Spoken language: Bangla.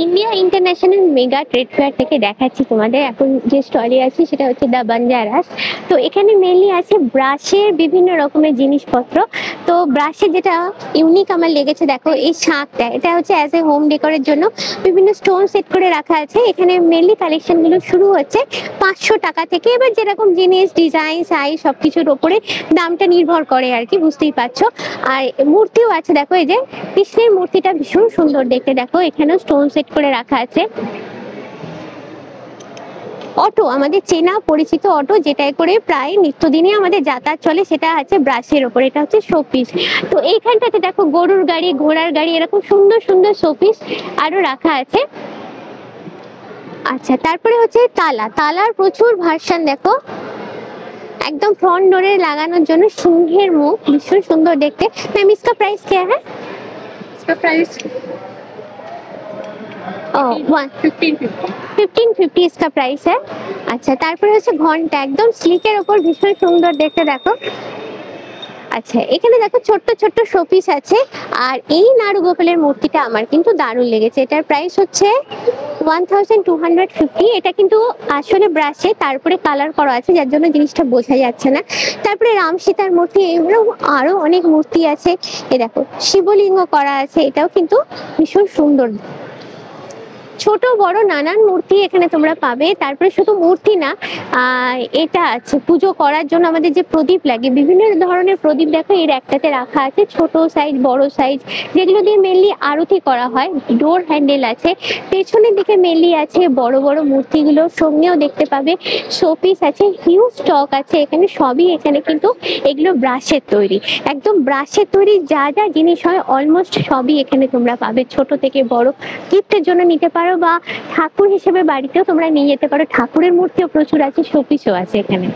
India international mega trade fair থেকে দেখাচ্ছি তোমাদের এখন যে স্টলে আছে সেটা হচ্ছে দ্য বাঞ্জারাস। তো এখানে মেনলি আছে ব্রাশের বিভিন্ন রকমের জিনিসপত্র। তো ব্রাশের যেটা ইউনিক আমার লেগেছে, দেখো এই শাঁখটা, এটা হচ্ছে অ্যাজ এ হোম ডেকোরের জন্য বিভিন্ন স্টোন সেট করে রাখা আছে। এখানে মেনলি কালেকশনগুলো শুরু হচ্ছে 500 টাকা থেকে। এবার যেরকম জিনিস, ডিজাইন, সাইজ সবকিছুর ওপরে দামটা নির্ভর করে আর কি, বুঝতেই পারছো। আর মূর্তিও আছে, দেখো এই যে কৃষ্ণের মূর্তিটা ভীষণ সুন্দর দেখতে, দেখো এখানেও স্টোন সেট করে রাখা আছে। অটো, আমাদের চেনা পরিচিত অটো, যেটাই করে প্রায় নিত্যদিনই আমাদের যাতায়াত চলে, সেটা আছে ব্রাশের ওপর। এটা হচ্ছে শোপিস। তো এইখানটাতে দেখো গরুর গাড়ি, ঘোড়ার গাড়ি, এরকম সুন্দর সুন্দর শোপিস আরো রাখা আছে। আচ্ছা, তারপরে হচ্ছে তালা। তালার প্রচুর ভার্সন দেখো, एकदम फ्रंट डोरे लगानोर जोन्नो सिंहेर मुख, भीषण सुंदर देखते। मैम इसका प्राइस क्या है? इसका प्राइस 1550 इसका प्राइस है। अच्छा, तारपर হচ্ছে ঘন্টা, একদম স্লিকের উপর ভীষণ সুন্দর দেখতে দেখো। আচ্ছা, এখানে দেখো ছোট্ট ছোট্ট শোপিস আছে। আর এই নাড়ুগোপালের মূর্তিটা আমার কিন্তু দারুণ লেগেছে। এটার প্রাইস হচ্ছে 1250। এটা কিন্তু আসলে ব্রাশে তারপরে কালার করা আছে, যার জন্য জিনিসটা বোঝা যাচ্ছে না। তারপরে রাম সীতার মূর্তি, এগুলো আরো অনেক মূর্তি আছে। এ দেখো শিবলিঙ্গ করা আছে, এটাও কিন্তু ভীষণ সুন্দর। ছোট বড় নানান মূর্তি এখানে তোমরা পাবে। তারপরে শুধু মূর্তি না, এটা আছে পুজো করার জন্য আমাদের যে প্রদীপ লাগে, বিভিন্ন ধরনের প্রদীপ দেখো এর একটাতে রাখা আছে, ছোট সাইজ বড় সাইজ, যেগুলো দিয়ে মেনলি আরতি করা হয়। ডোর হ্যান্ডেল আছে। পেছনের দিকে মেনলি আছে বড় বড় মূর্তিগুলো, সঙ্গেও দেখতে পাবে শোপিস আছে, হিউজ স্টক আছে এখানে। সবই এখানে কিন্তু এগুলো ব্রাশের তৈরি, একদম ব্রাশের তৈরি। যা যা জিনিস হয় অলমোস্ট সবই এখানে তোমরা পাবে, ছোট থেকে বড়। গিফটের জন্য নিতে পারো বা ঠাকুর হিসেবে বাড়িতেও তোমরা নিয়ে যেতে পারো। ঠাকুরের মূর্তিও প্রচুর আছে, শোপিসও আছে এখানে।